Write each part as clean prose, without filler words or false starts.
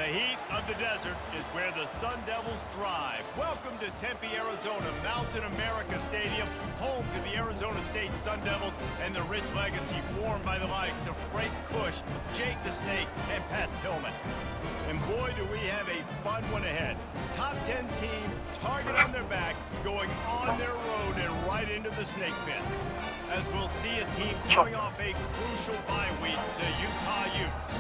The heat of the desert is where the Sun Devils thrive. Welcome to Tempe, Arizona, Mountain America Stadium, home to the Arizona State Sun Devils and the rich legacy formed by the likes of Frank Kush, Jake the Snake, and Pat Tillman. And boy, do we have a fun one ahead. Top 10 team, target on their back, going on their road and right into the snake pit. As we'll see a team coming off a crucial bye week, the Utah Utes.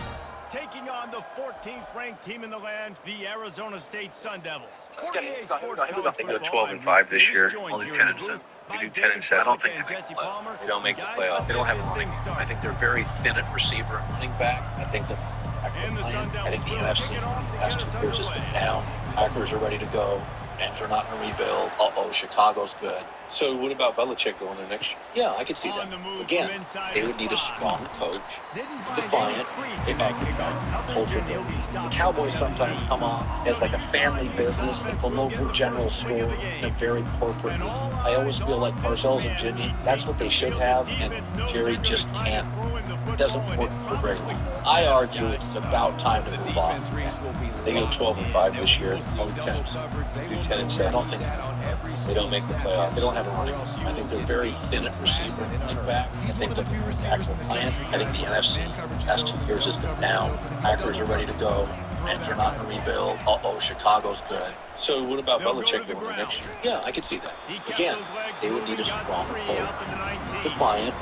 Taking on the 14th ranked team in the land, the Arizona State Sun Devils. I think they're 12-5 this year, only 10-7. They do 10-7. I don't think they make the playoffs. They don't make the playoffs. They don't have a running. I think they're very thin at receiver, running back. I think that I think the NFC last 2 years has been down. Packers are ready to go. Rams are not in a rebuild. Chicago's good. So what about Belichick going there next year? Yeah, I could see that. Again, they would need a strong coach, defiant, culture build. The Cowboys sometimes come off as like a family business, like the local general store in a very corporate. I always feel like Parcells and Jimmy, that's what they should have, and Jerry just can't. It doesn't work for very long. I argue it's about time to move on. They go 12-5 this year, only 10-7. They do 10-7. I don't think they don't make the playoffs. They don't have a running. I think they're very thin at receiver and running back. I think the actual plan. I think the NFC last 2 years has been down. Packers are ready to go. Rams are not in a rebuild. Chicago's good. So what about Belichick going there next year? Yeah, I could see that. Again, they would need a strong coach, defiant,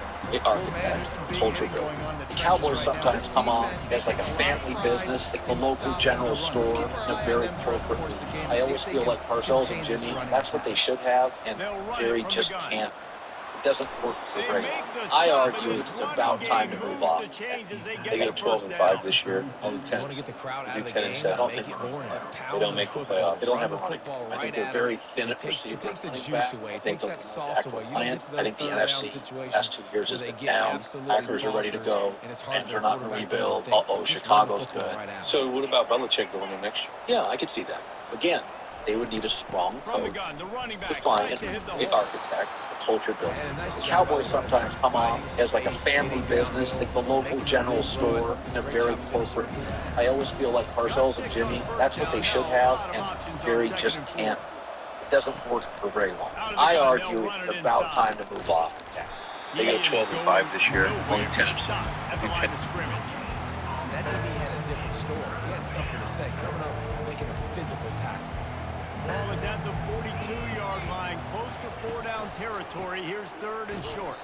architect, culture builder. The Cowboys sometimes come off as like a family business, like the local general store in a very corporate. I always feel like Parcells and Jimmy, that's what they should have, and Jerry just can't. It doesn't work for very long. I argue it's about time to move on. They go 12-5 this year, only 10. They do 10-7. I don't think they don't make the playoffs. They don't have a running. I think they're very thin at receiver. I think the actual plan. I think the NFC last 2 years has been down. Packers are ready to go. Rams are not in a rebuild. Chicago's good. So what about Belichick going there next year? Yeah, I could see that. Again, they would need a strong coach, defiant, architect, culture builder. The Cowboys sometimes come off as like a family business, like the local general store in a very corporate. I always feel like Parcells and Jimmy, that's what they should have, and Jerry just can't. It doesn't work for very long. I argue it's about time to move off. They go 12-5 this year, only 10-7. They do 10. That DB had a different story. He had something to say. Coming up, making a physical tackle. Ball is at the 42-yard line, close to 4-down territory. Here's 3rd and short.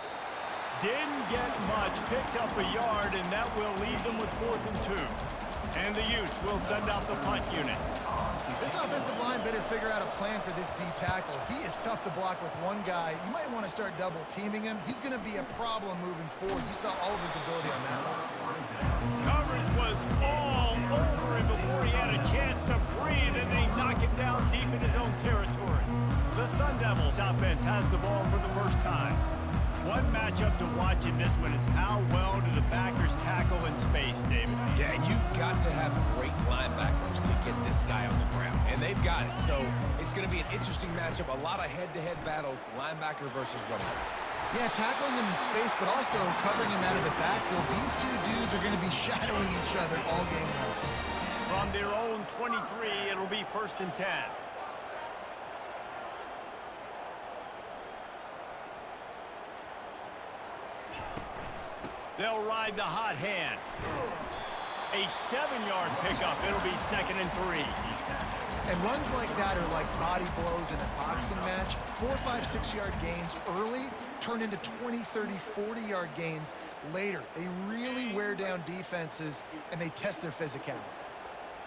Didn't get much, picked up a yard, and that will leave them with 4th and 2. And the Utes will send out the punt unit. This offensive line better figure out a plan for this D tackle. He is tough to block with one guy. You might want to start double teaming him. He's going to be a problem moving forward. You saw all of his ability on that last play. Coverage was all over him before he had a chance to breathe, and they knock him down deep in his own territory. The Sun Devils offense has the ball for the first time. One matchup to watch in this one is how well do the backers tackle in space, David? Yeah, you've got to have great linebackers to get this guy on the ground, and they've got it. So it's going to be an interesting matchup, a lot of head-to-head battles, linebacker versus running back. Yeah, tackling him in space, but also covering him out of the backfield. These two dudes are going to be shadowing each other all game long. From their own 23, it'll be 1st and 10. They'll ride the hot hand. A 7-yard pickup. It'll be 2nd and 3. And runs like that are like body blows in a boxing match. 4, 5, 6-yard gains early turn into 20, 30, 40-yard gains later. They really wear down defenses, and they test their physicality.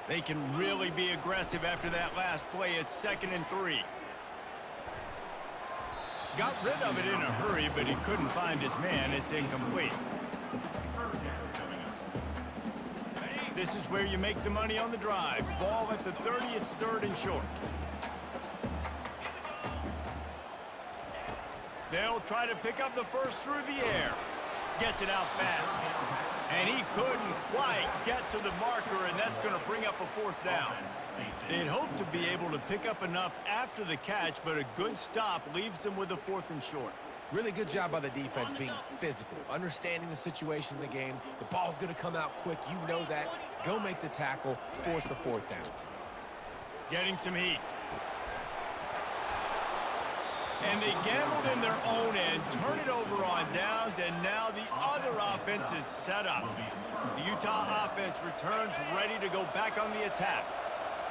They can really be aggressive after that last play. It's 2nd and 3. Got rid of it in a hurry, but he couldn't find his man. It's incomplete. This is where you make the money on the drive. Ball at the 30, it's 3rd and short. They'll try to pick up the first through the air. Gets it out fast. And he couldn't quite get to the marker, and that's going to bring up a 4th down. They'd hoped to be able to pick up enough after the catch, but a good stop leaves them with a 4th and short. Really good job by the defense being physical, understanding the situation in the game. The ball's going to come out quick. You know that. Go make the tackle, force the fourth down. Getting some heat. And they gambled in their own end, turn it over on downs, and now the other offense is set up. The Utah offense returns ready to go back on the attack.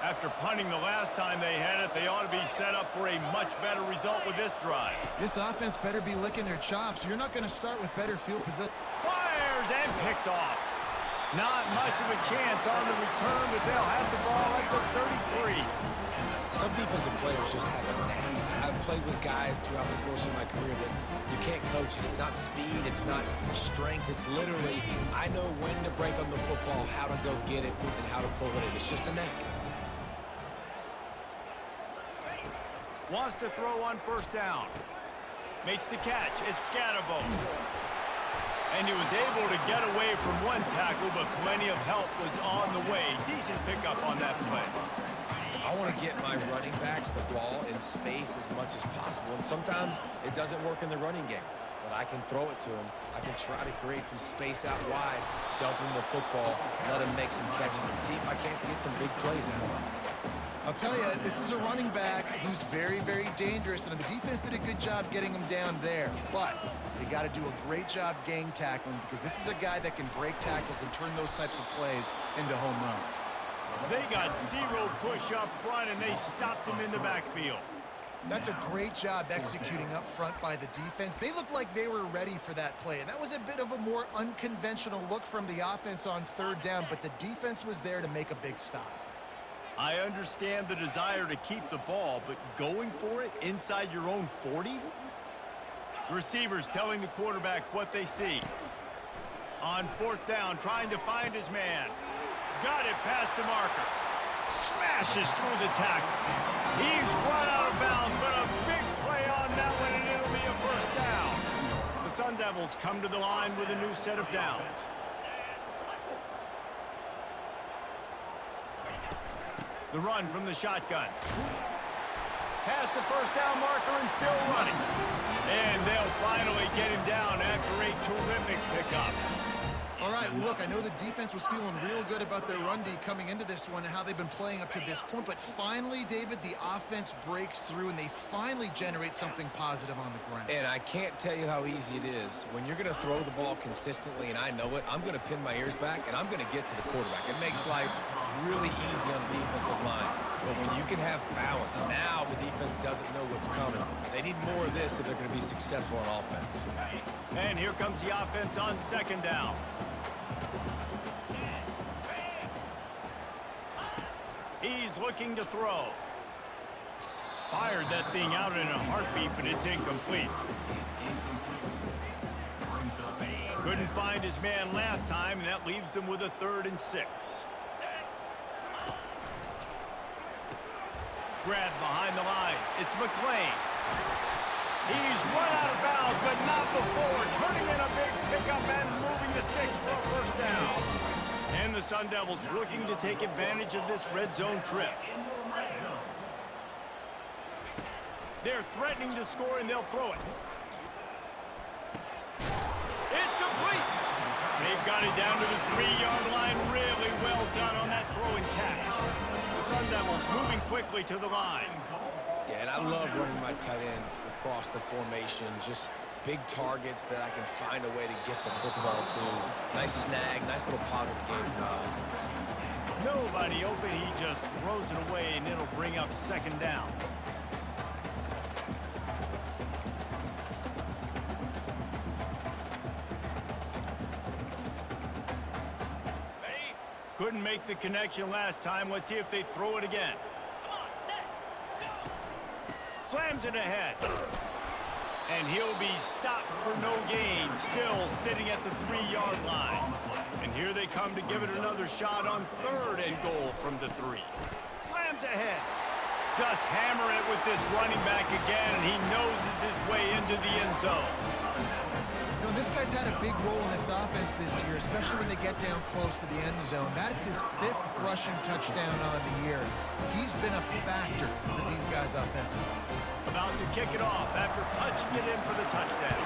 After punting the last time they had it, they ought to be set up for a much better result with this drive. This offense better be licking their chops. You're not going to start with better field position. Fires and picked off. Not much of a chance on the return, but they'll have the ball at the 33. Some defensive players just have a knack. I've played with guys throughout the course of my career that you can't coach it. It's not speed, it's not strength. It's literally, I know when to break on the football, how to go get it, and how to pull it in. It's just a knack. Wants to throw on first down. Makes the catch. It's Scatterbo. And he was able to get away from one tackle, but plenty of help was on the way. Decent pickup on that play. I want to get my running backs the ball in space as much as possible. And sometimes it doesn't work in the running game. But I can throw it to him. I can try to create some space out wide, dump him the football, let him make some catches, and see if I can't get some big plays out of him. I'll tell you, this is a running back who's very, very dangerous, and the defense did a good job getting him down there. But they got to do a great job gang tackling, because this is a guy that can break tackles and turn those types of plays into home runs. They got zero push up front, and they stopped him in the backfield. That's a great job executing up front by the defense. They looked like they were ready for that play, and that was a bit of a more unconventional look from the offense on third down, but the defense was there to make a big stop. I understand the desire to keep the ball, but going for it inside your own 40? Receivers telling the quarterback what they see. On fourth down, trying to find his man. Got it past the marker. Smashes through the tackle. He's run out of bounds, but a big play on that one, and it'll be a first down. The Sun Devils come to the line with a new set of downs. The run from the shotgun. Past the first down marker and still running. And they'll finally get him down after a terrific pickup. All right, well, look, I know the defense was feeling real good about their run D coming into this one and how they've been playing up to this point, but finally, David, the offense breaks through and they finally generate something positive on the ground. And I can't tell you how easy it is. When you're going to throw the ball consistently, and I know it, I'm going to pin my ears back, and I'm going to get to the quarterback. It makes life really easy on the defensive line. But when you can have balance, now the defense doesn't know what's coming. They need more of this if they're going to be successful on offense. And here comes the offense on second down. He's looking to throw. Fired that thing out in a heartbeat, but it's incomplete. Couldn't find his man last time, and that leaves him with a 3rd and 6. Grab behind the line. It's McClain. He's run out of bounds, but not before. Turning in a big pickup and moving the sticks for a first down. And the Sun Devils looking to take advantage of this red zone trip. They're threatening to score, and they'll throw it. It's complete. They've got it down to the 3-yard line. Really well done on that throw and catch. The Sun Devils moving quickly to the line. Yeah, and I love running my tight ends across the formation. Just big targets that I can find a way to get the football to. Nice snag, nice little positive game from my offense. Nobody open. He just throws it away, and it'll bring up second down. Couldn't make the connection last time. Let's see if they throw it again. Slams it ahead. And he'll be stopped for no gain. Still sitting at the 3-yard line. And here they come to give it another shot on 3rd and goal from the 3. Slams ahead. Just hammer it with this running back again, and he noses his way into the end zone. You know, this guy's had a big role in this offense this year, especially when they get down close to the end zone. That's his 5th rushing touchdown on the year. He's been a factor for these guys offensively. About to kick it off after punching it in for the touchdown.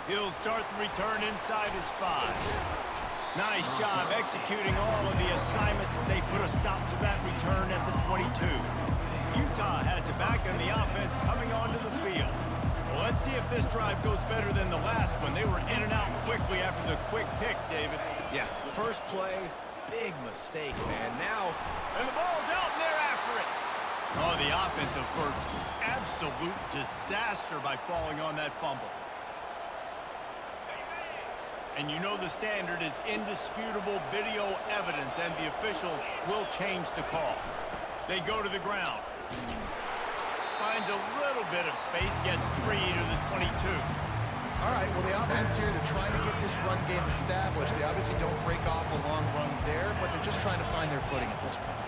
He'll start the return inside his 5. Nice job executing all of the assignments as they put a stop to that return at the 22. Utah has it back and the offense coming onto the field. Well, let's see if this drive goes better than the last one. They were in and out quickly after the quick pick, David. Yeah, first play, big mistake, man. Now, and the ball's out and they're after it. Oh, the offensive averts absolute disaster by falling on that fumble. And you know the standard is indisputable video evidence, and the officials will change the call. They go to the ground. Finds a little bit of space, gets 3 to the 22. All right, well, the offense here, they're trying to get this run game established. They obviously don't break off a long run there, but they're just trying to find their footing at this point.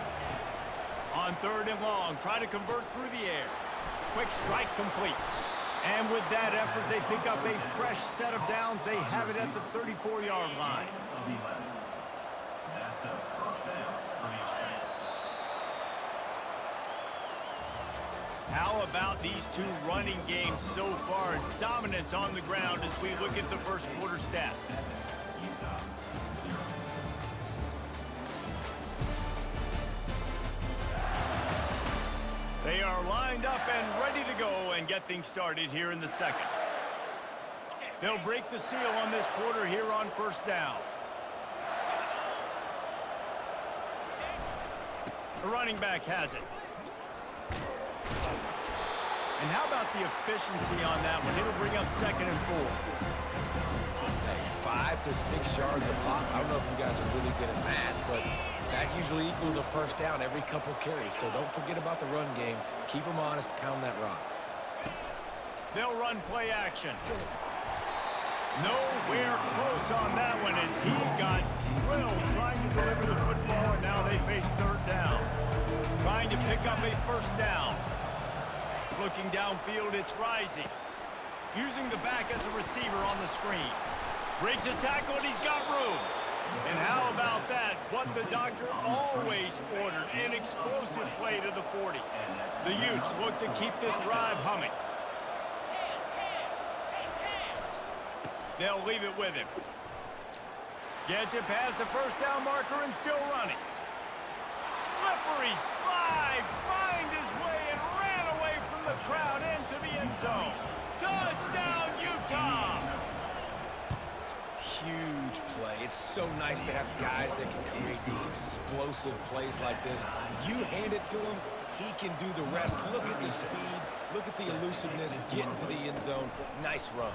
On 3rd and long, try to convert through the air. Quick strike complete. And with that effort, they pick up a fresh set of downs. They have it at the 34-yard line. How about these two running games so far? Dominance on the ground as we look at the first quarter stats. They are lined up and ready to go and get things started here in the second. They'll break the seal on this quarter here on 1st down. The running back has it. And how about the efficiency on that one? It'll bring up 2nd and 4. Hey, 5 to 6 yards a pop. I don't know if you guys are really good at math, but that usually equals a 1st down every couple carries. So don't forget about the run game. Keep them honest. Pound that rock. They'll run play action. Nowhere close on that one as he got drilled trying to deliver the football, and now they face 3rd down. Trying to pick up a 1st down. Looking downfield, it's Rising. Using the back as a receiver on the screen. Breaks a tackle, and he's got room. And how about that? What the doctor always ordered, an explosive play to the 40. The Utes look to keep this drive humming. They'll leave it with him. Gets it past the 1st down marker and still running. Slippery slide, find his way and ran away from the crowd into the end zone. Touchdown, Utah! Huge play. It's so nice to have guys that can create these explosive plays like this. You hand it to him, he can do the rest. Look at the speed, look at the elusiveness, get into the end zone. Nice run.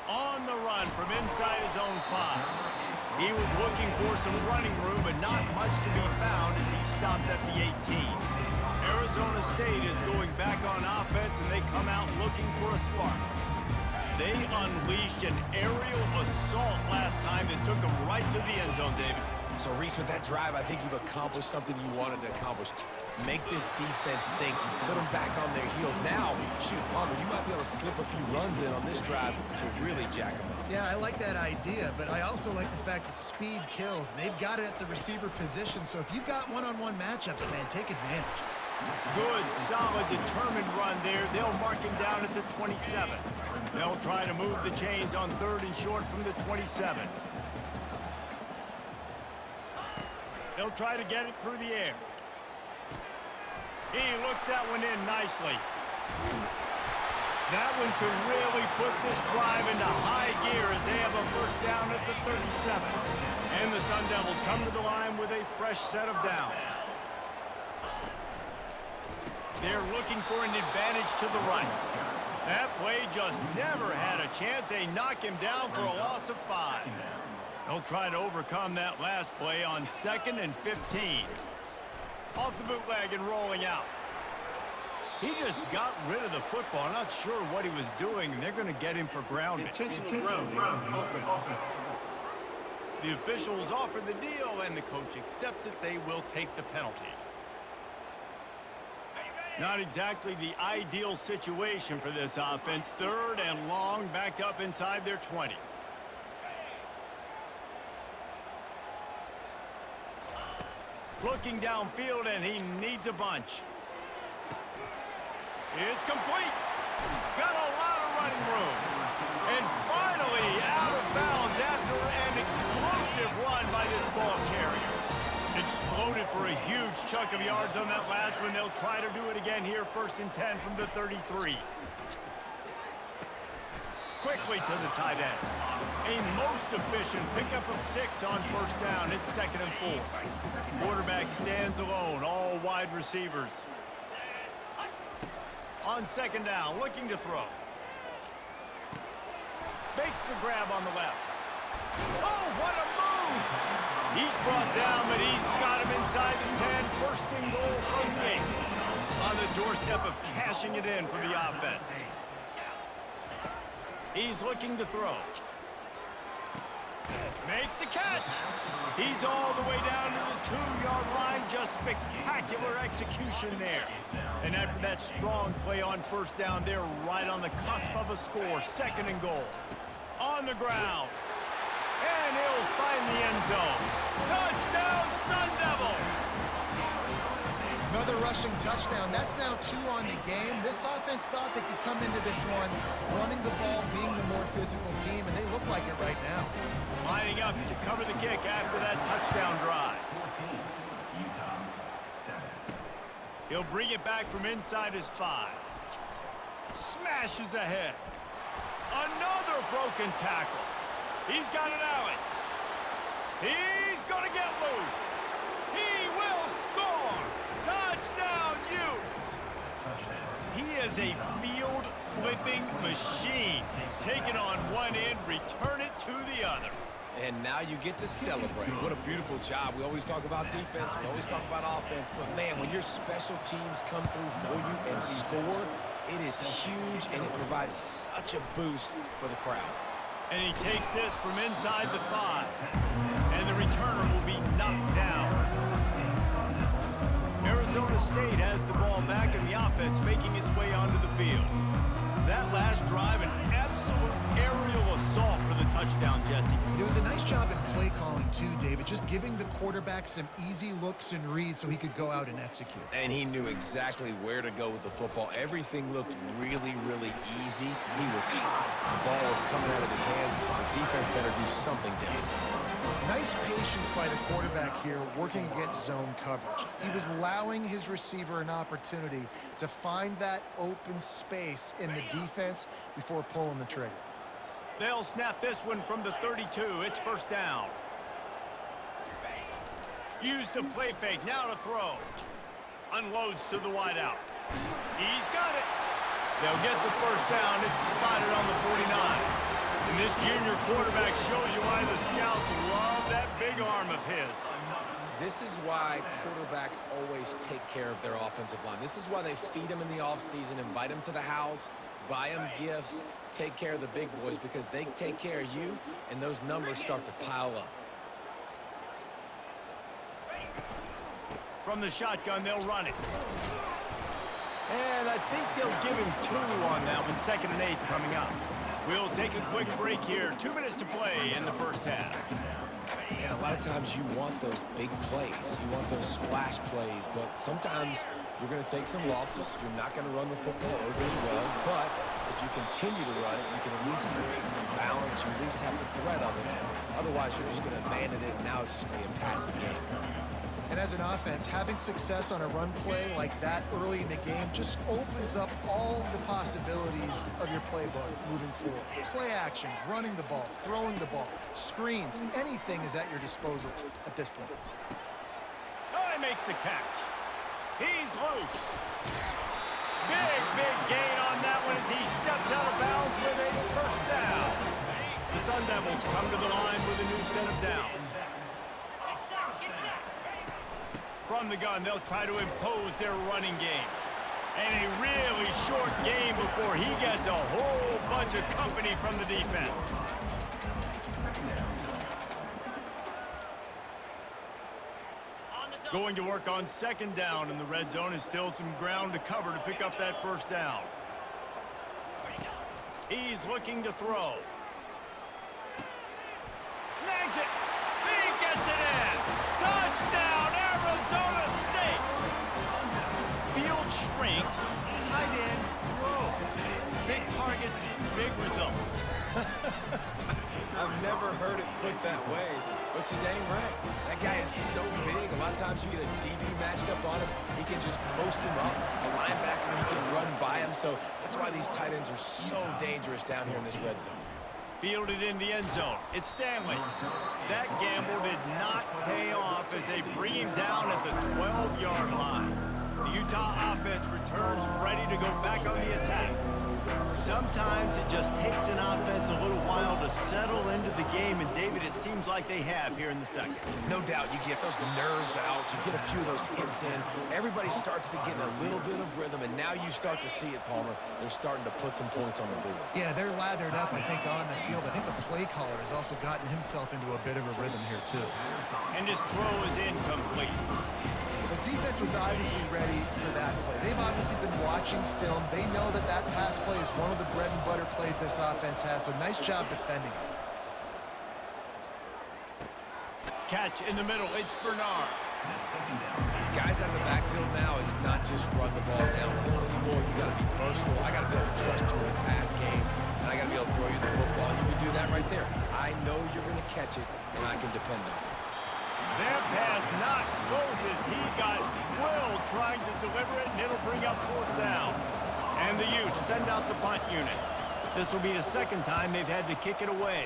On the run from inside his own 5. He was looking for some running room, but not much to be found as he stopped at the 18. Arizona State is going back on offense, and they come out looking for a spark. They unleashed an aerial assault last time that took them right to the end zone, David. So, Reese, with that drive, I think you've accomplished something you wanted to accomplish. Make this defense think. You put them back on their heels. Now, shoot, Palmer, you might be able to slip a few runs in on this drive to really jack them up. Yeah, I like that idea, but I also like the fact that speed kills. They've got it at the receiver position, so if you've got one-on-one matchups, man, take advantage. Good, solid, determined run there. They'll mark him down at the 27. They'll try to move the chains on 3rd and short from the 27. They'll try to get it through the air. He looks that one in nicely. That one could really put this drive into high gear as they have a 1st down at the 37. And the Sun Devils come to the line with a fresh set of downs. They're looking for an advantage to the right. That play just never had a chance. They knock him down for a loss of 5. They'll try to overcome that last play on 2nd and 15. Off the bootleg and rolling out. He just got rid of the football. Not sure what he was doing, and they're going to get him for grounding. Intentional grounding. Offense. The officials offer the deal, and the coach accepts it. They will take the penalties. Not exactly the ideal situation for this offense. 3rd and long, backed up inside their 20. Looking downfield, and he needs a bunch. It's complete. Got a lot of running room. And finally out of bounds after an explosive run by this ball carrier. Exploded for a huge chunk of yards on that last one. They'll try to do it again here, 1st and 10 from the 33. Quickly to the tight end. A most efficient pickup of 6 on 1st down. It's 2nd and 4. Quarterback stands alone, all wide receivers. On 2nd down, looking to throw. Makes the grab on the left. Oh, what a move! He's brought down, but he's got him inside the 10. 1st and goal from the 8. On the doorstep of cashing it in for the offense. He's looking to throw. Makes the catch. He's all the way down to the 2-yard line. Just spectacular execution there. And after that strong play on 1st down, they're right on the cusp of a score. 2nd and goal. On the ground. And he'll find the end zone. Touchdown, Sun Devils! Another rushing touchdown. That's now 2 on the game. This offense thought they could come into this one running the ball, being the more physical team, and they look like it right now. Lining up to cover the kick after that touchdown drive. He'll bring it back from inside his 5. Smashes ahead. Another broken tackle. He's got an alley. He's going to get loose. He will score. Touchdown, Utes. He is a field-flipping machine. Take it on one end, return it to the other. And now you get to celebrate. What a beautiful job. We always talk about defense. We always talk about offense. But, man, when your special teams come through for you and score, it is huge, and it provides such a boost for the crowd. And he takes this from inside the 5. And the returner will be knocked down. Arizona State has the ball back, and the offense making its way onto the field. That last drive, an absolute aerial assault for the touchdown, Jesse. It was a nice job in play calling, too, David, just giving the quarterback some easy looks and reads so he could go out and execute. And he knew exactly where to go with the football. Everything looked really, really easy. He was hot. The ball was coming out of his hands. The defense better do something different. Nice patience by the quarterback here working against zone coverage. He was allowing his receiver an opportunity to find that open space in the defense before pulling the trigger. They'll snap this one from the 32. It's 1st down. Use the play fake. Now to throw. Unloads to the wideout. He's got it. They'll get the 1st down. It's spotted on the 49. And this junior quarterback shows you why the scouts love that big arm of his. This is why quarterbacks always take care of their offensive line. This is why they feed them in the offseason, invite them to the house, buy them gifts, take care of the big boys, because they take care of you, and those numbers start to pile up. From the shotgun, they'll run it. And I think they'll give him 2 on that one. 2nd and 8 coming up. We'll take a quick break here. 2 minutes to play in the 1st half. And a lot of times you want those big plays. You want those splash plays. But sometimes you're going to take some losses. You're not going to run the football overly well. But if you continue to run it, you can at least create some balance. You at least have the threat of it. Otherwise, you're just going to abandon it, and now it's just going to be a passing game. And as an offense, having success on a run play like that early in the game just opens up all the possibilities of your playbook moving forward. Play action, running the ball, throwing the ball, screens, anything is at your disposal at this point. Oh, he makes the catch. He's loose. Big gain on that one as he steps out of bounds with a 1st down. The Sun Devils come to the line with a new set of downs. From the gun, they'll try to impose their running game. And a really short game before he gets a whole bunch of company from the defense. Going to work on second down in the red zone. Is still some ground to cover to pick up that first down. He's looking to throw. Snags it. He gets it in. Touchdown, Arizona State. Field shrinks. Tight end grows. Big targets, big results. I've never heard it put that way, but you're dang right. That guy is so big. A lot of times you get a DB matched up on him. He can just post him up. A linebacker, he can run by him. So that's why these tight ends are so dangerous down here in this red zone. Fielded in the end zone. It's Stanley. That gamble did not pay off as they bring him down at the 12-yard line. The Utah offense returns ready to go back on the attack. Sometimes it just takes an offense a little while to settle into the game, and David, it seems like they have here in the second. No doubt, you get those nerves out, you get a few of those hits in, everybody starts to get in a little bit of rhythm, and now you start to see it, Palmer. They're starting to put some points on the board. Yeah, they're lathered up, I think, on the field. I think the play caller has also gotten himself into a bit of a rhythm here, too. And his throw is incomplete. The defense was obviously ready for that play. They've obviously been watching film. They know that that pass play is one of the bread and butter plays this offense has, so nice job defending it. Catch in the middle. It's Bernard. Guys out of the backfield now, it's not just run the ball downhill anymore. You got to be versatile. I got to be able to trust you in the pass game, and I got to be able to throw you the football. You can do that right there. I know you're going to catch it, and I can depend on it. That pass not closes. He got twilled trying to deliver it, and it'll bring up fourth down. And the Utes send out the punt unit. This will be the second time they've had to kick it away.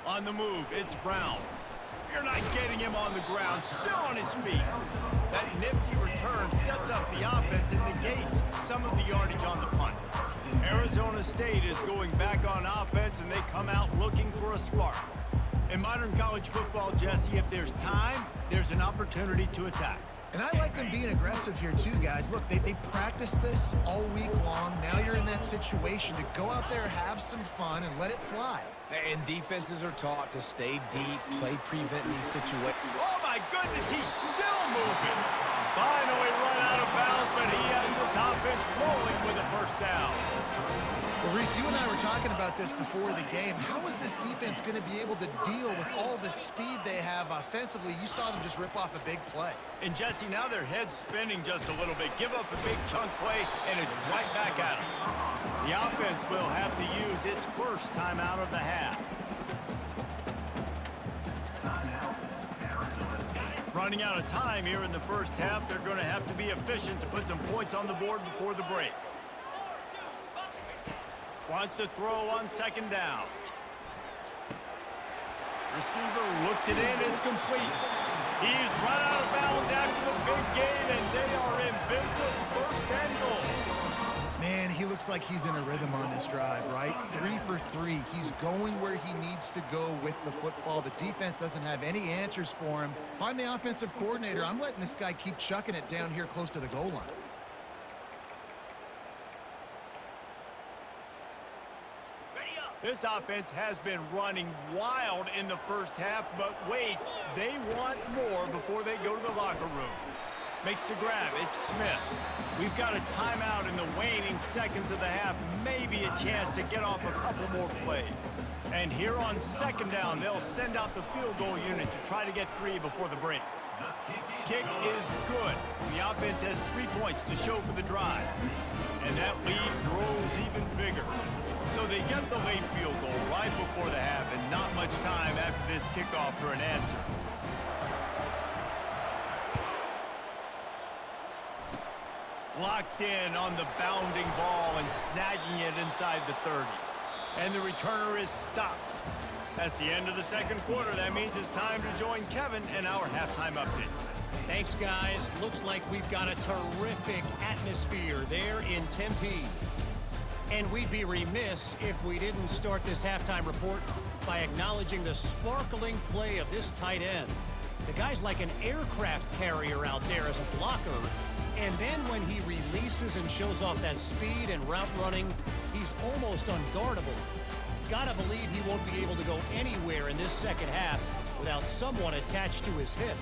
On the move, it's Brown. You're not getting him on the ground, still on his feet. That nifty return sets up the offense and negates some of the yardage on the punt. Arizona State is going back on offense, and they come out looking for a spark. In modern college football, Jesse, if there's time, there's an opportunity to attack. And I like them being aggressive here too, guys. Look, they practice this all week long. Now you're in that situation to go out there, have some fun, and let it fly. And defenses are taught to stay deep, play prevent in these situations. Oh, my goodness, he's still moving. Finally run out of bounds, but he has this offense rolling with a first down. Well, Reese, you and I were talking about this before the game. How is this defense going to be able to deal with all the speed they have offensively? You saw them just rip off a big play. And, Jesse, now their head's spinning just a little bit. Give up a big chunk play, and it's right back at them. The offense will have to use its first time out of the half. Running out of time here in the first half, they're going to have to be efficient to put some points on the board before the break. Wants to throw on second down. Receiver looks it in. It's complete. He's run out of bounds after the big game, and they are in business. First and goal. Man, he looks like he's in a rhythm on this drive, right? 3 for 3. He's going where he needs to go with the football. The defense doesn't have any answers for him. Find the offensive coordinator. I'm letting this guy keep chucking it down here close to the goal line. This offense has been running wild in the first half, but wait, they want more before they go to the locker room. Makes the grab. It's Smith. We've got a timeout in the waning seconds of the half. Maybe a chance to get off a couple more plays. And here on second down, they'll send out the field goal unit to try to get 3 before the break. Kick is good. The offense has 3 points to show for the drive. And that lead grows even bigger. So they get the late field goal right before the half, and not much time after this kickoff for an answer. Locked in on the bounding ball and snagging it inside the 30. And the returner is stopped. That's the end of the second quarter. That means it's time to join Kevin in our halftime update. Thanks, guys. Looks like we've got a terrific atmosphere there in Tempe. And we'd be remiss if we didn't start this halftime report by acknowledging the sparkling play of this tight end. The guy's like an aircraft carrier out there as a blocker. And then when he releases and shows off that speed and route running, he's almost unguardable. Gotta believe he won't be able to go anywhere in this second half without someone attached to his hip.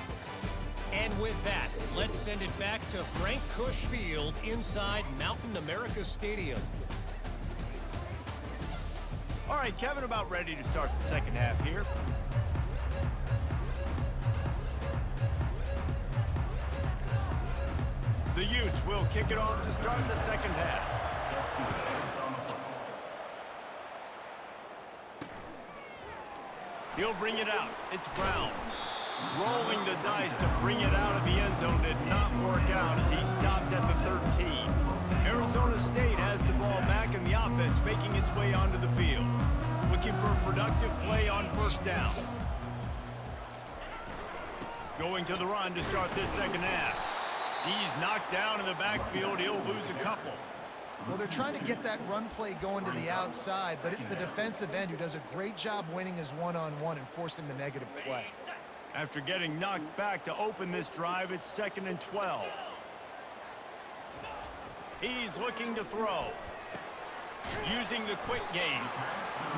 And with that, let's send it back to Frank Kush Field inside Mountain America Stadium. All right, Kevin, about ready to start the second half here. The Utes will kick it off to start the second half. He'll bring it out. It's Brown. Rolling the dice to bring it out of the end zone did not work out as he stopped at the 13. Arizona State has the ball back in the offense making its way onto the field. Looking for a productive play on first down. Going to the run to start this second half. He's knocked down in the backfield. He'll lose a couple. Well, they're trying to get that run play going to the outside, but it's the defensive end who does a great job winning his one-on-one and forcing the negative play. After getting knocked back to open this drive, it's 2nd and 12. He's looking to throw. Using the quick game.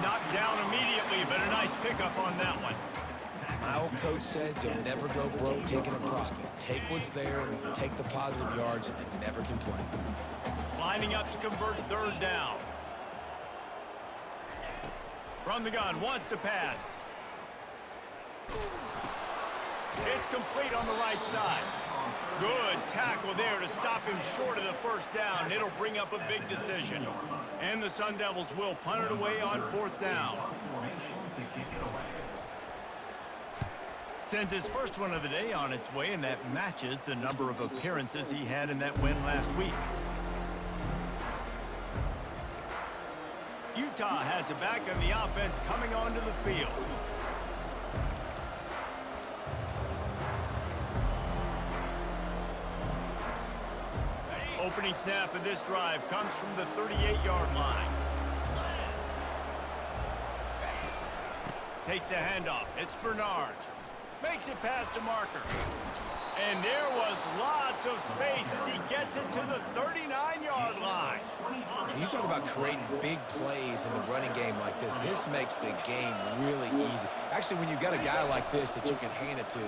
Knocked down immediately, but a nice pickup on that one. My old coach said you'll never go broke taking a profit. Take what's there, take the positive yards, and never complain. Lining up to convert third down. From the gun, wants to pass. It's complete on the right side. Good tackle there to stop him short of the first down. It'll bring up a big decision. And the Sun Devils will punt it away on fourth down. Sends his first one of the day on its way, and that matches the number of appearances he had in that win last week. Utah has it back on the offense coming onto the field. Opening snap of this drive comes from the 38-yard line. Takes the handoff. It's Bernard. Makes it past the marker. And there was lots of space as he gets it to the 39-yard line. When you talk about creating big plays in the running game like this makes the game really easy. Actually, when you've got a guy like this that you can hand it to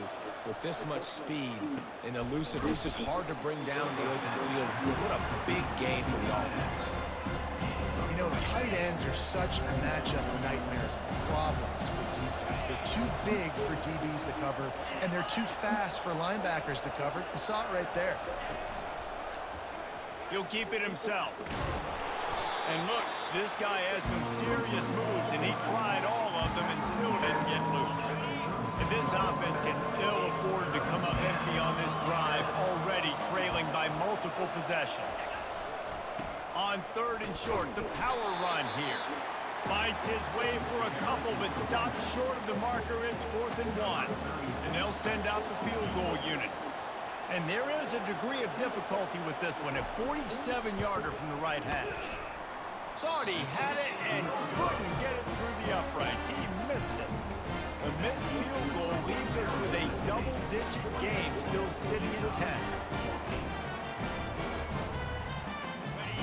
with this much speed and elusive, it's just hard to bring down in the open field. What a big game for the offense. You know, tight ends are such a matchup nightmares, problems for defense. They're too big for DBs to cover, and they're too fast for linebackers to cover. You saw it right there. He'll keep it himself. And look, this guy has some serious moves, and he tried all of them and still didn't get loose. And this offense can ill afford to come up empty on this drive, already trailing by multiple possessions. On third and short, the power run here. Finds his way for a couple, but stops short of the marker. It's 4th and 1. And they'll send out the field goal unit. And there is a degree of difficulty with this one, a 47-yarder from the right hash. Thought he had it and couldn't get it through the uprights. He missed it. The missed field goal leaves us with a double-digit game still sitting at 10.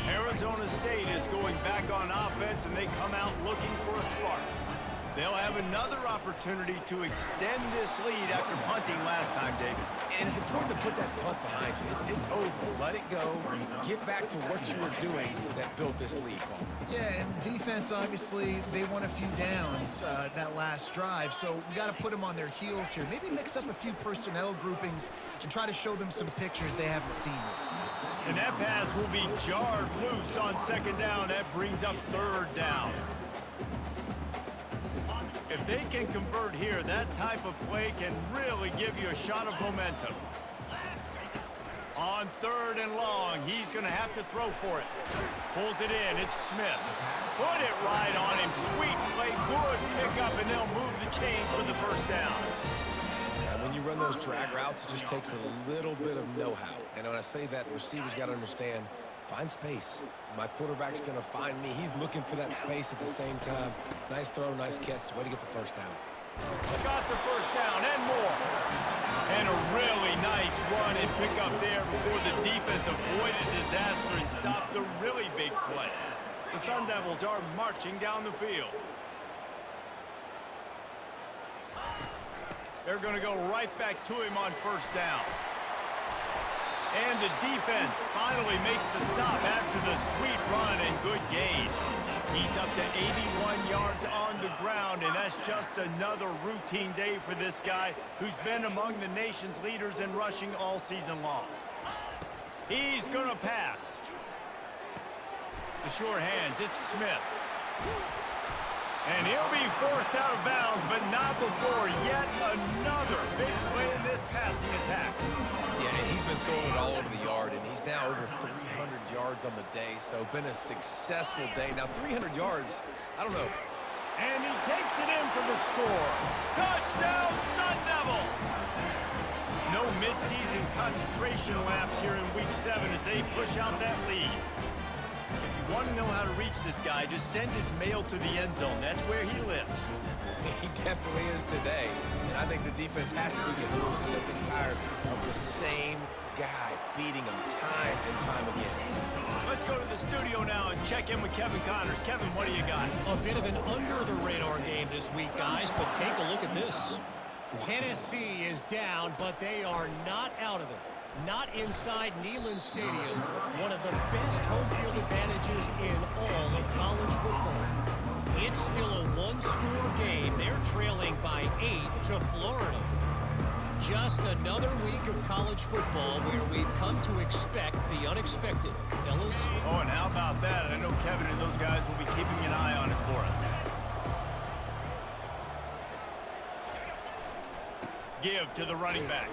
Arizona State is going back on offense, and they come out looking for a spark. They'll have another opportunity to extend this lead after punting last time, David. And it's important to put that punt behind you. It's over. Let it go. Get back to what you were doing that built this lead, Paul. Yeah, and defense, obviously, they won a few downs that last drive, so we got to put them on their heels here. Maybe mix up a few personnel groupings and try to show them some pictures they haven't seen yet. And that pass will be jarred loose on second down. That brings up third down. If they can convert here, that type of play can really give you a shot of momentum. On third and long, he's going to have to throw for it. Pulls it in. It's Smith. Put it right on him. Sweet play. Good pickup, and they'll move the chains with the first down. Yeah, when you run those drag routes, it just takes a little bit of know-how. And when I say that, the receivers got to understand, find space. My quarterback's going to find me. He's looking for that space at the same time. Nice throw, nice catch. Way to get the first down. Got the first down and more. And a really nice run and pickup there before the defense avoided disaster and stopped the really big play. The Sun Devils are marching down the field. They're going to go right back to him on first down. And the defense finally makes the stop after the sweet run and good gain. He's up to 81 yards on the ground, and that's just another routine day for this guy who's been among the nation's leaders in rushing all season long. He's going to pass. The sure hands, it's Smith. And he'll be forced out of bounds, but not before yet another big play in this passing attack. Yeah, and he's been throwing it all over the yard, and he's now over 300 yards on the day, so been a successful day. Now, 300 yards, I don't know. And he takes it in for the score. Touchdown, Sun Devils! No midseason concentration lapse here in Week 7 as they push out that lead. If you want to know how to reach this guy, just send his mail to the end zone. That's where he lives. He definitely is today. And I think the defense has to be getting a little sick and tired of the same guy beating him time and time again. Let's go to the studio now and check in with Kevin Connors. Kevin, what do you got? A bit of an under-the-radar game this week, guys, but take a look at this. Tennessee is down, but they are not out of it. Not inside Neyland Stadium, one of the best home field advantages in all of college football. It's still a one-score game. They're trailing by 8 to Florida. Just another week of college football where we've come to expect the unexpected. Fellas? Oh, and how about that? I know Kevin and those guys will be keeping an eye on it for us. Give to the running back.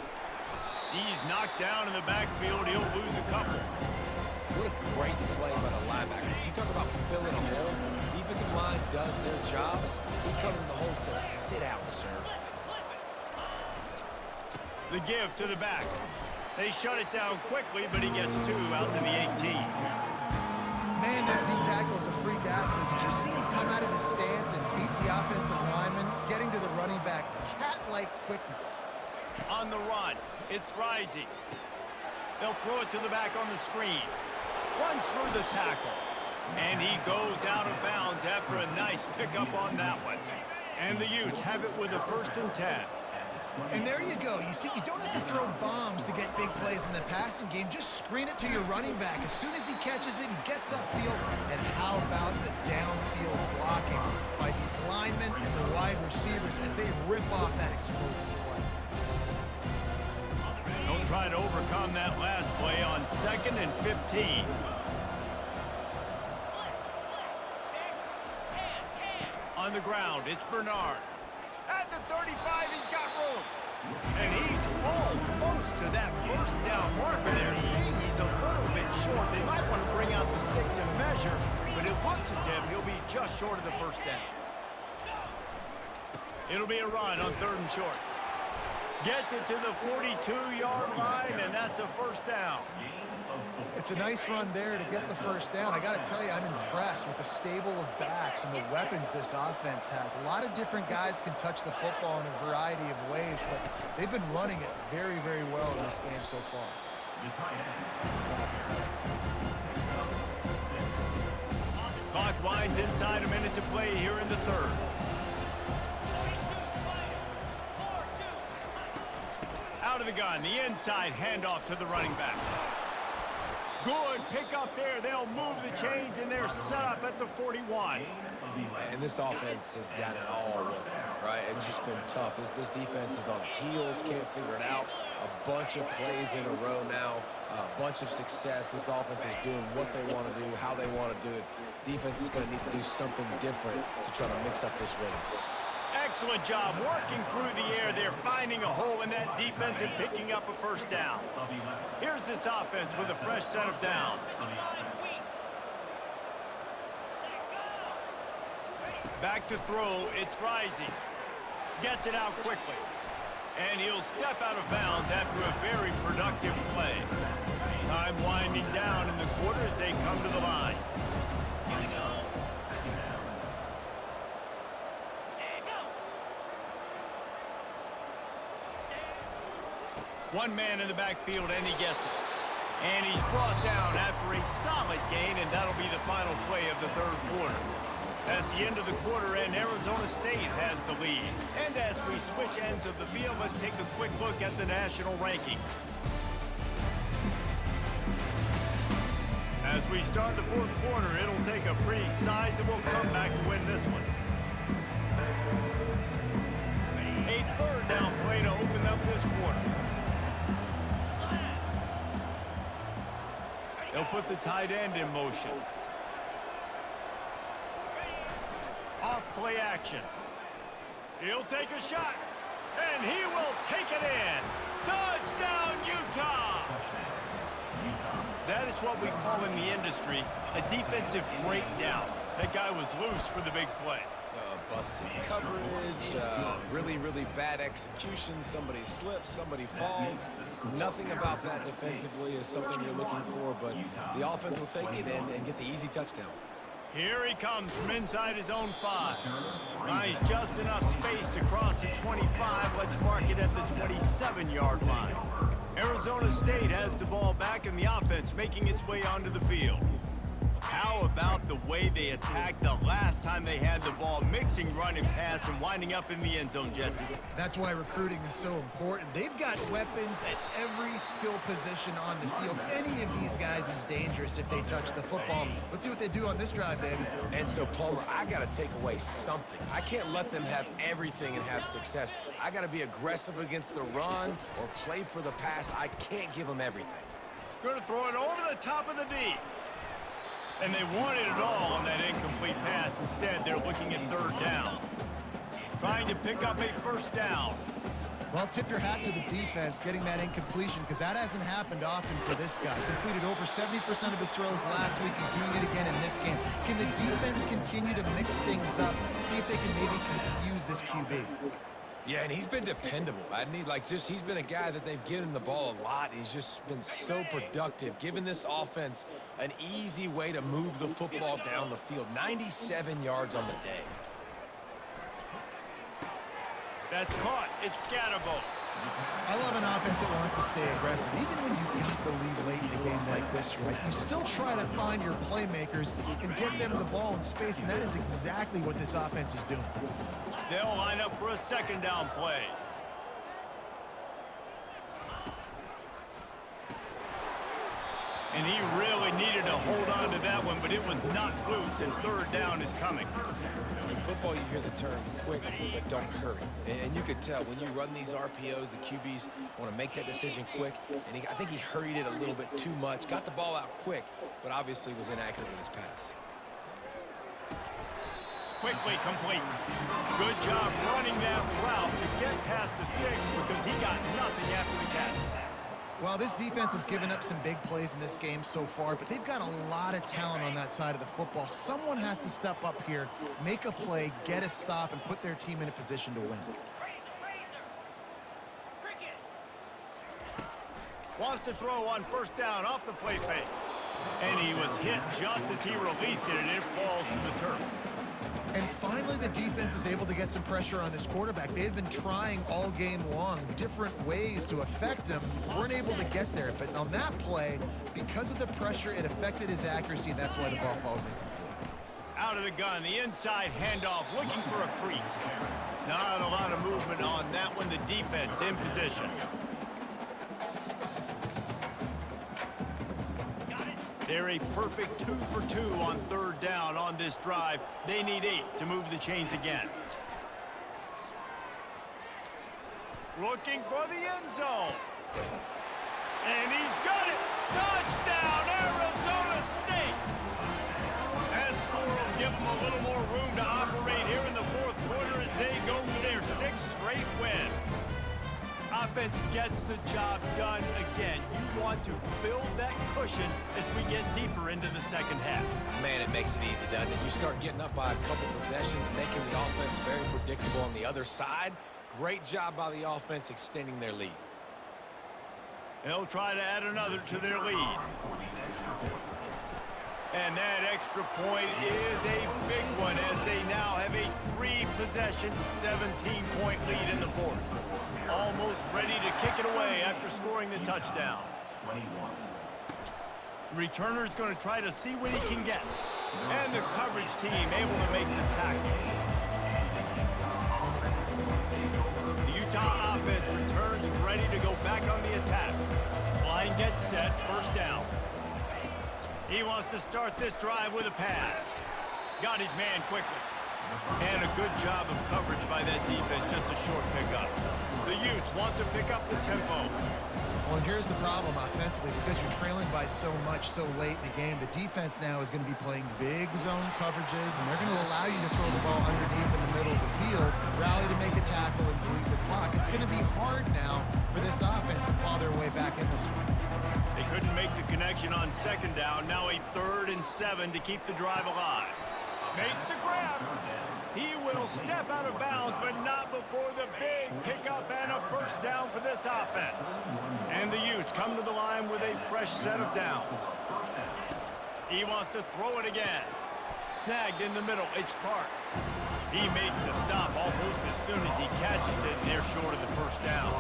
He's knocked down in the backfield. He'll lose a couple. What a great play by the linebacker. You talk about filling a hole. Defensive line does their jobs. He comes in the hole and says, sit out, sir. The give to the back. They shut it down quickly, but he gets 2 out to the 18. Man, that D-tackle is a freak athlete. Did you see him come out of his stance and beat the offensive lineman, getting to the running back? Cat-like quickness. On the run, it's Rising. They'll throw it to the back on the screen. Runs through the tackle. And he goes out of bounds after a nice pickup on that one. And the Utes have it with a 1st and 10. And there you go. You see, you don't have to throw bombs to get big plays in the passing game. Just screen it to your running back. As soon as he catches it, he gets upfield. And how about the downfield blocking by these linemen and the wide receivers as they rip off that explosive play. Don't try to overcome that last play on 2nd and 15. On the ground, it's Bernard. At the 35, he's got room. And he's almost to that 1st down marker there, saying he's a little bit short. They might want to bring out the sticks and measure, but it looks as if he'll be just short of the 1st down. It'll be a run on 3rd and short. Gets it to the 42-yard line, and that's a 1st down. It's a nice run there to get the 1st down. I got to tell you, I'm impressed with the stable of backs and the weapons this offense has. A lot of different guys can touch the football in a variety of ways, but they've been running it very, very well in this game so far. Clock winds inside a minute to play here in the 3rd. Out of the gun, the inside handoff to the running back. Good pick up there. They'll move the chains, and they're set up at the 41. And this offense has got it all with them, right? It's just been tough. This defense is on its heels, can't figure it out. A bunch of plays in a row now, a bunch of success. This offense is doing what they want to do, how they want to do it. Defense is going to need to do something different to try to mix up this rhythm. Excellent job working through the air. They're finding a hole in that defense and picking up a 1st down. Here's this offense with a fresh set of downs. Back to throw, it's Rising. Gets it out quickly. And he'll step out of bounds after a very productive play. Time winding down in the quarter as they come to the line. One man in the backfield, and he gets it. And he's brought down after a solid gain, and that'll be the final play of the 3rd quarter. As the end of the quarter and Arizona State has the lead. And as we switch ends of the field, let's take a quick look at the national rankings. As we start the fourth quarter, it'll take a pretty sizable comeback to win this one. A third down play to open up this quarter. They'll put the tight end in motion. Off play action. He'll take a shot, and he will take it in. Touchdown, Utah! That is what we call in the industry a defensive breakdown. That guy was loose for the big play. Busted coverage, really, really bad execution. Somebody slips, somebody falls. Nothing about that defensively is something you're looking for, but the offense will take it and get the easy touchdown. Here he comes from inside his own 5. Nice, just enough space to cross the 25. Let's mark it at the 27-yard line. Arizona State has the ball back in the offense, making its way onto the field. How about the way they attacked the last time they had the ball, mixing run and pass and winding up in the end zone, Jesse? That's why recruiting is so important. They've got weapons at every skill position on the field. Any of these guys is dangerous if they touch the football. Let's see what they do on this drive, baby. And so, Palmer, I got to take away something. I can't let them have everything and have success. I got to be aggressive against the run or play for the pass. I can't give them everything. Going to throw it over the top of the D. And they wanted it all on that incomplete pass. Instead, they're looking at third down. Trying to pick up a first down. Well, tip your hat to the defense getting that incompletion, because that hasn't happened often for this guy. Completed over 70% of his throws last week. He's doing it again in this game. Can the defense continue to mix things up, see if they can maybe confuse this QB? Yeah, and he's been dependable. He's been a guy that they've given him the ball a lot. He's just been so productive, giving this offense an easy way to move the football down the field. 97 yards on the day. That's caught. It's Scatterbo. I love an offense that wants to stay aggressive. Even when you've got the lead late in a game like this, right, you still try to find your playmakers and get them the ball in space, and that is exactly what this offense is doing. They'll line up for a second down play. And he really needed to hold on to that one, but it was not loose, and third down is coming. In football, you hear the term quick, but don't hurry. And you could tell when you run these RPOs, the QBs want to make that decision quick. And I think he hurried it a little bit too much. Got the ball out quick, but obviously was inaccurate with his pass. Quickly complete. Good job running that route to get past the sticks because he got nothing after the catch. Well, this defense has given up some big plays in this game so far, but they've got a lot of talent on that side of the football. Someone has to step up here, make a play, get a stop, and put their team in a position to win. Wants to throw on first down off the play fake. And he was hit just as he released it, and it falls to the turf. And finally, the defense is able to get some pressure on this quarterback. They had been trying all game long different ways to affect him. Weren't able to get there. But on that play, because of the pressure, it affected his accuracy, and that's why the ball falls incomplete. Out of the gun, the inside handoff, looking for a crease. Not a lot of movement on that one. The defense in position. They're a perfect 2 for 2 on third down on this drive. They need 8 to move the chains again. Looking for the end zone. And he's got it. Touchdown, Arizona State. That score will give them a little more room to operate here in the fourth quarter as they go for their 6th straight win. Offense gets the job done again. You want to build that cushion as we get deeper into the second half. Man, it makes it easy, doesn't it? You start getting up by a couple possessions, making the offense very predictable on the other side. Great job by the offense extending their lead. They'll try to add another to their lead. And that extra point is a big one as they now have a 3-possession, 17-point lead in the fourth. Almost ready to kick it away after scoring the touchdown. Returner's going to try to see what he can get. And the coverage team able to make the tackle. The Utah offense returns ready to go back on the attack. Line gets set, first down. He wants to start this drive with a pass. Got his man quickly. And a good job of coverage by that defense, just a short pickup. The Utes want to pick up the tempo. Well, and here's the problem offensively. Because you're trailing by so much so late in the game, the defense now is going to be playing big zone coverages, and they're going to allow you to throw the ball underneath in the middle of the field, rally to make a tackle, and bleed the clock. It's going to be hard now for this offense to claw their way back in this one. They couldn't make the connection on second down. Now a 3rd and 7 to keep the drive alive. Makes the grab. He will step out of bounds, but not before the big pickup and a first down for this offense. And the Utes come to the line with a fresh set of downs. He wants to throw it again. Snagged in the middle, it's Parks. He makes the stop almost as soon as he catches it, and they're short of the first down.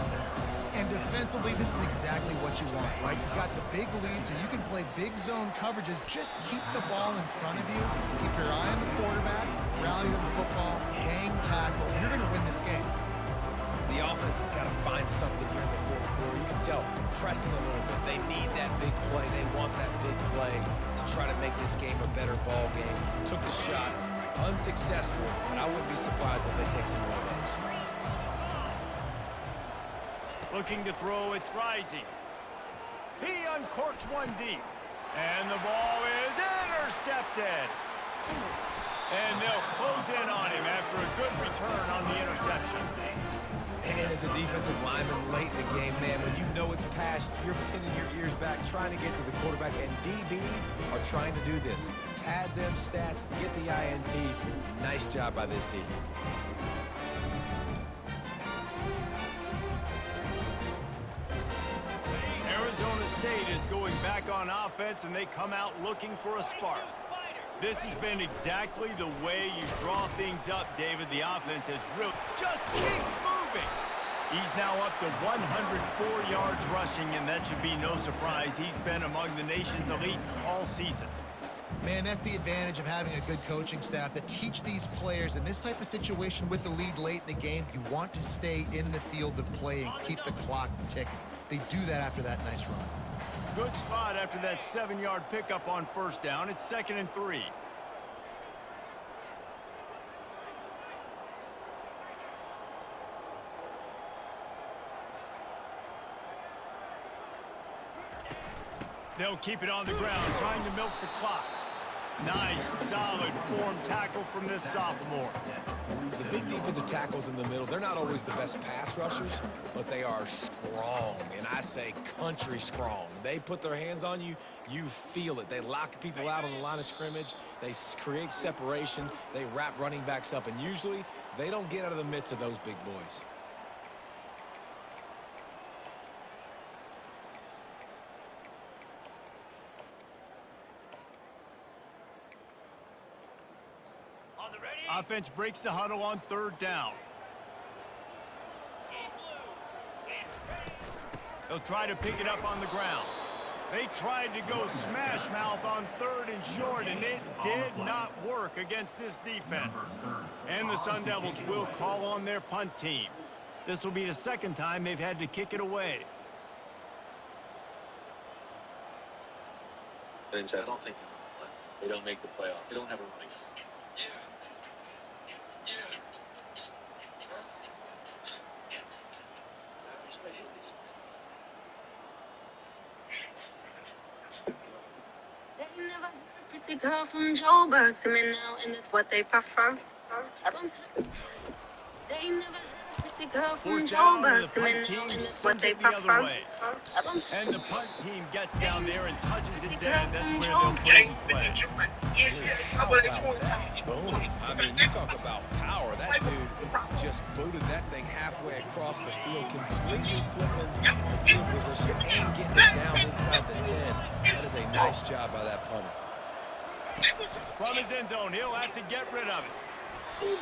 And defensively, this is exactly what you want, right? You've got the big lead, so you can play big zone coverages. Just keep the ball in front of you. Keep your eye on the quarterback. Rally to the football. Gang tackle. You're going to win this game. The offense has got to find something here in the fourth quarter. You can tell pressing a little bit. They need that big play. They want that big play to try to make this game a better ball game. Took the shot. Unsuccessful, but I wouldn't be surprised if they take some more of those. Looking to throw, it's Rising. He uncorks one deep. And the ball is intercepted. And they'll close in on him after a good return on the interception. And as a defensive lineman late in the game, man, when you know it's past, you're pinning your ears back, trying to get to the quarterback, and DBs are trying to do this. Pad them stats, get the INT. Nice job by this D. Arizona State is going back on offense, and they come out looking for a spark. This has been exactly the way you draw things up, David. The offense has really just keeps moving. He's now up to 104 yards rushing, and that should be no surprise. He's been among the nation's elite all season. Man, that's the advantage of having a good coaching staff that teach these players in this type of situation with the lead late in the game. You want to stay in the field of play and keep the clock ticking. They do that after that nice run. Good spot after that 7-yard pickup on first down. It's 2nd and 3. They'll keep it on the ground, trying to milk the clock. Nice, solid form tackle from this sophomore. The big defensive tackles in the middle, they're not always the best pass rushers, but they are strong, and I say country strong. They put their hands on you, you feel it. They lock people out on the line of scrimmage. They create separation. They wrap running backs up, and usually they don't get out of the midst of those big boys. Offense breaks the huddle on 3rd down. They'll try to pick it up on the ground. They tried to go smash mouth on 3rd and short, and it did not work against this defense. And the Sun Devils will call on their punt team. This will be the 2nd time they've had to kick it away. I don't think they don't make the playoffs. They don't have a running. Girl from Joburg to me now, and that's what they prefer. I don't. They never had a pretty girl from Joburg to me now, and that's what they prefer. I don't. And the punt team gets down there and touches it down. That's where they'll play. Boom. I mean, you talk about power. That dude just booted that thing halfway across the field, completely flipping the field position and getting it down inside the 10. That is a nice job by that punter. From his end zone, he'll have to get rid of it.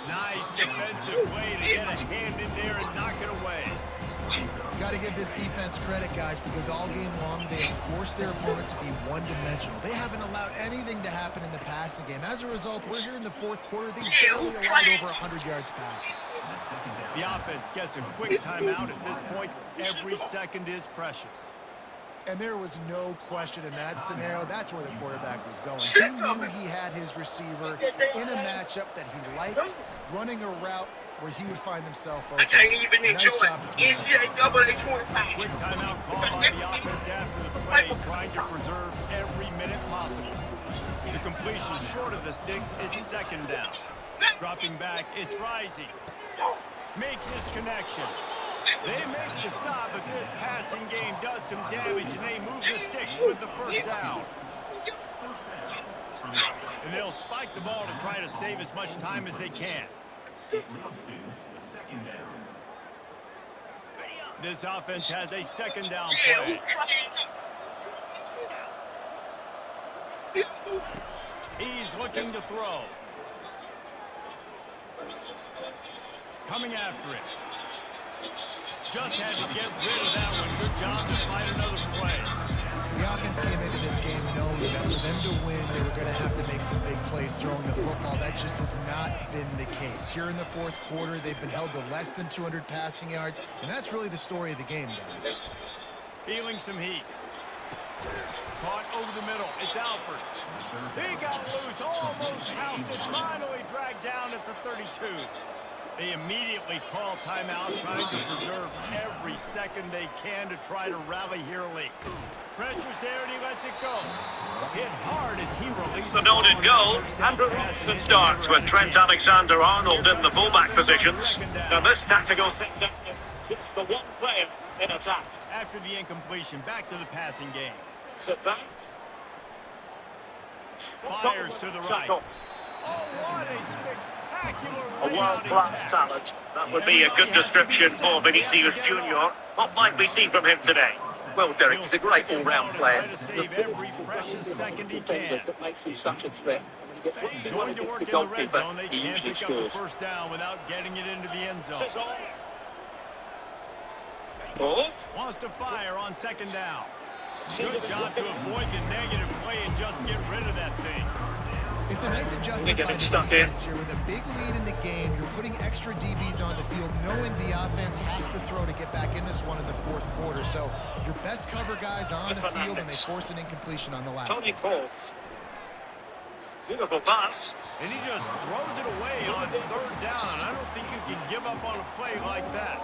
Nice defensive way to get a hand in there and knock it away. Got to give this defense credit, guys, because all game long they have forced their opponent to be one-dimensional. They haven't allowed anything to happen in the passing game. As a result, we're here in the fourth quarter. They barely allowed over 100 yards passing. The offense gets a quick timeout at this point. Every second is precious. And there was no question in that scenario. That's where the quarterback was going. He knew he had his receiver in a matchup that he liked, running a route where he would find himself open. Nice job. Quick timeout called by the offense after the play, trying to preserve every minute possible. The completion short of the sticks, it's second down. Dropping back, it's Rising. Makes his connection. They make the stop, but this passing game does some damage, and they move the sticks with the first down. And they'll spike the ball to try to save as much time as they can. This offense has a second down play. He's looking to throw. Coming after it. Just had to get rid of that one. Good job to find another play. The offense came into this game knowing that for them to win, they were going to have to make some big plays throwing the football. That just has not been the case. Here in the fourth quarter, they've been held to less than 200 passing yards, and that's really the story of the game, guys. Feeling some heat. Caught over the middle. It's Alford. He got loose, almost housed it, finally dragged down at the 32. They immediately call timeout, trying to preserve every second they can to try to rally here late. Pressure's there, and he lets it go. Hit hard as he released the noted goal. Andrew Robinson starts with Trent Alexander-Arnold in the fullback positions. And this tactical setup is the one player in attack. After the incompletion, back to the passing game. Sit back. Fires to the right. Oh, what a spectacular A world-class talent. That would be a good description for Vinicius Junior. What might we see from him today? Well, Derek, he's a great all-round player. To save every precious second he can. That makes him such a threat. Going to work in the red zone, they can't pick up the first down without getting it into the end zone. Wants to fire on second down. Good job to avoid the negative play and just get rid of that thing. It's a nice adjustment by the defense here. With a big lead in the game, you're putting extra DBs on the field, knowing the offense has to throw to get back in this one in the fourth quarter. So your best cover guys on the field, and they force an incompletion on the last one. Tony Cross. Beautiful pass. And he just throws it away on third down. I don't think you can give up on a play like that.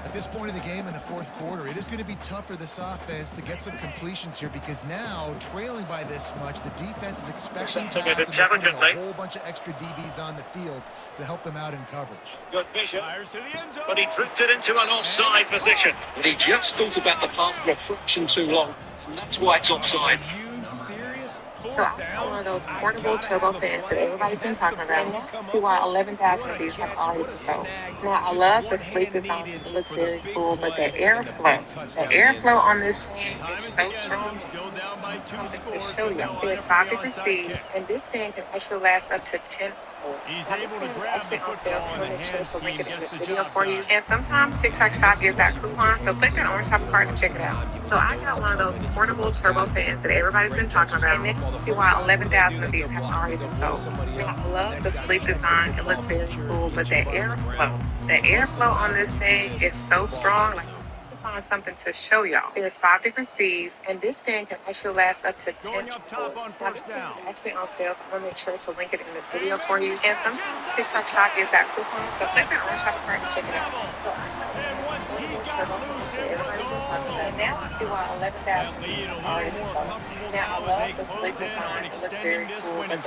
At this point in the game in the fourth quarter, it is going to be tough for this offense to get some completions here, because now, trailing by this much, the defense is expecting passes and putting a whole bunch of extra DBs on the field to help them out in coverage. Good vision. Fires to the end zone. But he drifted into an offside position. And he just thought about the pass for a fraction too long, and that's why it's offside. Are you serious? So I got one of those portable turbo fans that everybody's been talking about. Now, see why 11,000 of these have already been sold. Now, I love the sleek design. It looks very cool, but the airflow on this fan is so strong. To show you, there's 5 different speeds, and this fan can actually last up to 10 hours. Now, this fan is actually on sale, so we'll make sure to link it in this video for you. And sometimes TikTok Shop gives out coupons, so click that orange top card to check it out. So I got one of those portable turbo fans that everybody's been talking about. And see why 11,000 of these have already been sold. Now, I love the sleek design. It looks very cool, but the airflow on this thing is so strong. Like, find something to show y'all. There's 5 different speeds, and this fan can actually last up to 10 hours. Now, this fan is actually on sale, so I'm going to make sure to link it in the video for you. And sometimes TikTok Shop gives out coupons, so click that orange top card to check it out. So And once he got loose, it was over. now I see why 11,000 of these have already been sold. Now, I love the sleek design. It looks very cool, but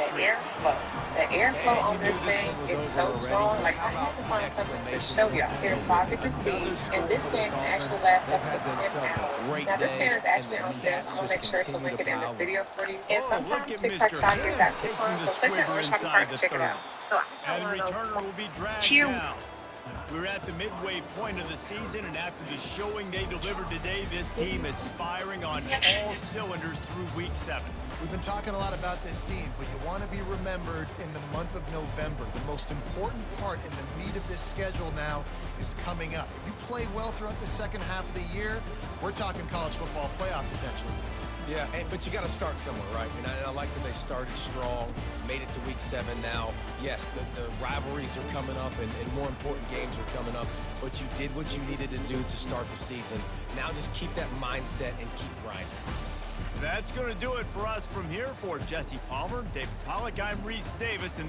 the airflow on this thing is so strong. Like, I had to find something to show y'all. There's 5 different speeds, and this fan can actually last up to 10 hours. Now, this fan is actually on sale, so I'll make sure to link it in the video for you. And sometimes TikTok Shop gives out coupons, so click that orange top card to check it out. So I got one of those cheer We're at the midway point of the season, and after the showing they delivered today, this team is firing on all cylinders through Week 7. We've been talking a lot about this team, but you want to be remembered in the month of November. The most important part in the meat of this schedule now is coming up. If you play well throughout the second half of the year, we're talking college football playoff potential. Yeah, but you got to start somewhere, right? And I like that they started strong, made it to Week 7 now. Yes, the rivalries are coming up, and more important games are coming up, but you did what you needed to do to start the season. Now just keep that mindset and keep grinding. That's going to do it for us from here. For Jesse Palmer, David Pollack, I'm Reese Davis, and